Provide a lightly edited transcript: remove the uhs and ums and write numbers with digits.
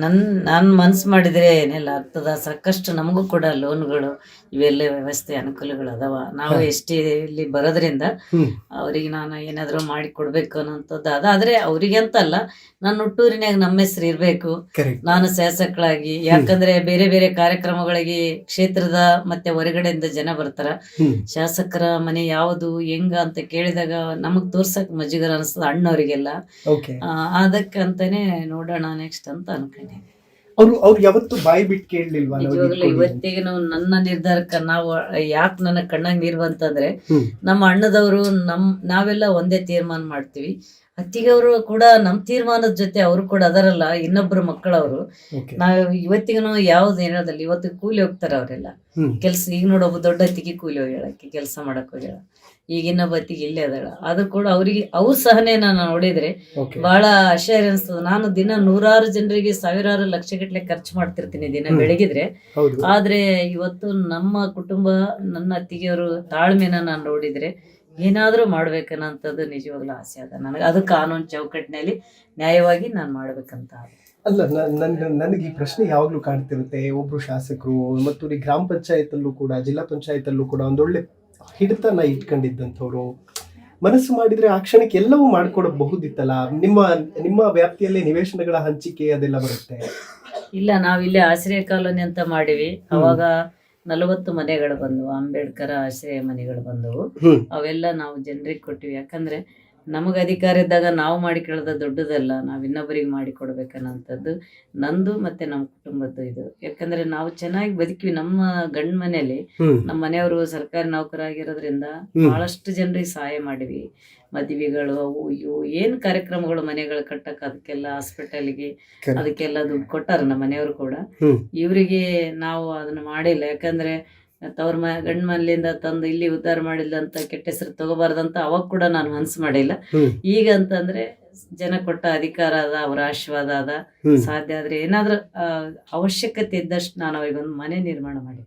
ನಾನು ಮನ್ಸು ಮಾಡಿದ್ರೆ ಏನೆಲ್ಲ ಆಗ್ತದ. ಸಾಕಷ್ಟು ನಮಗೂ ಕೂಡ ಲೋನ್ಗಳು ಇವೆಲ್ಲ ವ್ಯವಸ್ಥೆ ಅನುಕೂಲಗಳು ಅದಾವ. ನಾವು ಹಾ. ಎಸ್ ಟಿ ಇಲ್ಲಿ ಬರೋದ್ರಿಂದ ಹ್ಮ್. ಅವ್ರಿಗೆ ನಾನು ಏನಾದರೂ ಮಾಡಿ ಕೊಡ್ಬೇಕು ಅನ್ನೋಂಥದ್ದು ಅದ. ಆದ್ರೆ ಅವ್ರಿಗೆ ಅಂತ ಅಲ್ಲ, ನನ್ನ ಹುಟ್ಟೂರಿನಾಗ ನಮ್ಮ ಹೆಸರು ಇರಬೇಕು. ಕರೆಕ್ಟ್. ನಾನು ಶಾಸಕಳಾಗಿ, ಯಾಕಂದ್ರೆ ಬೇರೆ ಬೇರೆ ಕಾರ್ಯಕ್ರಮಗಳಿಗೆ ಕ್ಷೇತ್ರದ ಮತ್ತೆ ಹೊರಗಡೆಯಿಂದ ಜನ ಬರ್ತಾರ. ಹ್ಮ್. ಶಾಸಕರ ಮನೆ ಯಾವುದು ಹೆಂಗ ಅಂತ ಕೇಳಿದಾಗ ನಮಗ್ ತೋರ್ಸಕ್ ಮಜ್ಜಿಗರ ಅನಿಸ್ತದ ಅಣ್ಣವರಿಗೆಲ್ಲ. ಓಕೆ. ಅದಕ್ಕಂತಾನೆ ನೋಡೋಣ ನೆಕ್ಸ್ಟ್ ಅಂತ ಅನ್ಕೊಂಡಿದ್ದೀನಿ. ಅವ್ರು ಯಾವತ್ತು ಬಾಯಿ ಬಿಟ್ಟು ಕೇಳಲಿಲ್ವಾ? ನಿಜವಾಗ್ಲೂ ಇವತ್ತಿಗೆ ನನ್ನ ನಿರ್ಧಾರಕ್ಕೆ ನಾವು ಯಾಕೆ ನನ್ನ ಕಣ್ಣಾಗ ನೀರು ಬಂತಂದ್ರೆ, ಹ್ಮ್. ನಮ್ಮ ಅಣ್ಣದವರು ನಾವೆಲ್ಲ ಒಂದೇ ತೀರ್ಮಾನ ಮಾಡ್ತೀವಿ. ಅತ್ತಿಗೆಅವರು ಕೂಡ ನಮ್ಮ ತೀರ್ಮಾನದ ಜೊತೆ ಅವರು ಕೂಡ ಅದರಲ್ಲ, ಇನ್ನೊಬ್ರು ಮಕ್ಕಳವರು. ಓಕೆ. ನಾವು ಇವತ್ತಿಗೂ ಯಾವ್ದು ಹೇಳೋದಲ್ಲ, ಇವತ್ತು ಕೂಲಿ ಹೋಗ್ತಾರ ಅವರೆಲ್ಲ ಹ್ಮ್. ಕೆಲ್ಸ. ಈಗ ನೋಡೊಬ್ಬ ದೊಡ್ಡ ಅತ್ತಿಗೆ ಕೂಲಿ ಹೋಗ್ಯಾಳಕ್ಕೆ ಕೆಲಸ ಮಾಡಕ್ ಹೋಗ್ಯಾಳ. ಈಗ ಇನ್ನೊಬ್ಬ ಅತ್ತಿಗೆ ಇಲ್ಲೇ ಅದಾಳ. ಅದು ಕೂಡ ಅವ್ರಿಗೆ ಅವ್ರ ಸಹನೆನ ನಾನು ನೋಡಿದ್ರೆ ಓಕೆ. ಬಹಳ ಆಶ್ಚರ್ಯ ಅನಿಸ್ತದ. ನಾನು ದಿನ ನೂರಾರು ಜನರಿಗೆ ಸಾವಿರಾರು ಲಕ್ಷಗಟ್ಟಲೆ ಖರ್ಚು ಮಾಡ್ತಿರ್ತೀನಿ ದಿನ ಬೆಳಗಿದ್ರೆ. ಹೌದು. ಆದ್ರೆ ಇವತ್ತು ನಮ್ಮ ಕುಟುಂಬ, ನನ್ನ ಅತ್ತಿಗೆಯವರು ತಾಳ್ಮೆನ ನಾನು ನೋಡಿದ್ರೆ ಏನಾದ್ರೂ ಮಾಡ್ಬೇಕನ್ನಂಥದ್ದು ನಿಜವಾಗ್ಲೂ ಆಸೆ ಅದ ನನಗೆ. ಅದು ಕಾನೂನು ಚೌಕಟ್ಟಿನಲ್ಲಿ ನ್ಯಾಯವಾಗಿ ನಾನು ಮಾಡ್ಬೇಕಂತ ಅದ. ಅಲ್ಲ, ನನಗೆ ಈ ಪ್ರಶ್ನೆ ಯಾವಾಗ್ಲೂ ಕಾಡ್ತಿರುತ್ತೆ. ಒಬ್ರು ಶಾಸಕರು ಮತ್ತು ಈ ಗ್ರಾಮ ಪಂಚಾಯತ್ ಅಲ್ಲೂ ಕೂಡ, ಜಿಲ್ಲಾ ಪಂಚಾಯತ್ ಅಲ್ಲೂ ಕೂಡ ಒಂದೊಳ್ಳೆ ಹಿಡಿತನ ಇಟ್ಕೊಂಡಿದ್ದಂಥವ್ರು, ಮನಸ್ಸು ಮಾಡಿದ್ರೆ ಆ ಕ್ಷಣಕ್ಕೆ ಎಲ್ಲವೂ ಮಾಡ್ಕೊಡಬಹುದಿತ್ತಲ್ಲ. ನಿಮ್ಮ ನಿಮ್ಮ ವ್ಯಾಪ್ತಿಯಲ್ಲಿ ನಿವೇಶನಗಳ ಹಂಚಿಕೆ ಅದೆಲ್ಲ ಬರುತ್ತೆ. ಇಲ್ಲ, ನಾವಿಲ್ಲಿ ಆಶ್ರಯ ಕಾಲೋನಿ ಅಂತ ಮಾಡಿವಿ. ಅವಾಗ 40 ಮನೆಗಳು ಬಂದವು, ಅಂಬೇಡ್ಕರ್ ಆಶ್ರಯ ಮನೆಗಳು ಬಂದವು. ಹ್ಮ್. ಅವೆಲ್ಲ ನಾವು ಜನರಿಗೆ ಕೊಟ್ಟಿವಿ. ಯಾಕಂದ್ರೆ ನಮಗೆ ಅಧಿಕಾರ ಇದ್ದಾಗ ನಾವು ಮಾಡಿ ಕೇಳೋದು ದೊಡ್ಡದಲ್ಲ, ನಾವು ಇನ್ನೊಬ್ಬರಿಗೆ ಮಾಡಿ ಕೊಡ್ಬೇಕನ್ನೋಂಥದ್ದು ನಂದು ಮತ್ತೆ ನಮ್ಮ ಕುಟುಂಬದ್ದು ಇದು. ಯಾಕಂದ್ರೆ ನಾವು ಚೆನ್ನಾಗಿ ಬದುಕಿವಿ. ನಮ್ಮ ಗಂಡ ಮನೆಯಲ್ಲಿ ಹ್ಮ್. ನಮ್ಮ ಮನೆಯವರು ಸರ್ಕಾರಿ ನೌಕರಾಗಿರೋದ್ರಿಂದ ಬಹಳಷ್ಟು ಜನರಿಗೆ ಸಹಾಯ ಮಾಡಿವಿ. ಮದುವೆಗಳು ಅವು ಇವು ಏನ್ ಕಾರ್ಯಕ್ರಮಗಳು ಮನೆಗಳು ಕಟ್ಟಕ್ಕೆ, ಅದಕ್ಕೆಲ್ಲ ಹಾಸ್ಪಿಟಲ್ಗೆ Correct. ಅದಕ್ಕೆಲ್ಲ ದುಡ್ಡು ಕೊಟ್ಟಾರ ನಮ್ಮ ಮನೆಯವರು ಕೂಡ. ಹ್ಮ್. ಇವರಿಗೆ ನಾವು ಅದನ್ನ ಮಾಡಿಲ್ಲ. ಯಾಕಂದ್ರೆ ಗಂಡ ಮನೆಯಿಂದ ತಂದು ಇಲ್ಲಿ ಉದ್ಧಾರ ಮಾಡಿಲ್ಲ ಅಂತ ಕೆಟ್ಟ ಹೆಸರು ತಗೋಬಾರ್ದಂತ ಅವಾಗ ಕೂಡ ನಾನು ಮನ್ಸು ಮಾಡಿಲ್ಲ. ಹ್ಮ್. ಈಗ ಅಂತಂದ್ರೆ ಜನ ಕೊಟ್ಟ ಅಧಿಕಾರ ಅದ, ಅವರ ಆಶೀರ್ವಾದ ಅದ. ಹ್ಮ್. ಸಾಧ್ಯ ಆದ್ರೆ ಏನಾದ್ರೂ ಅವಶ್ಯಕತೆ ಇದ್ದಷ್ಟು ನಾನು ಅವ್ರಿಗೊಂದು ಮನೆ ನಿರ್ಮಾಣ ಮಾಡಿ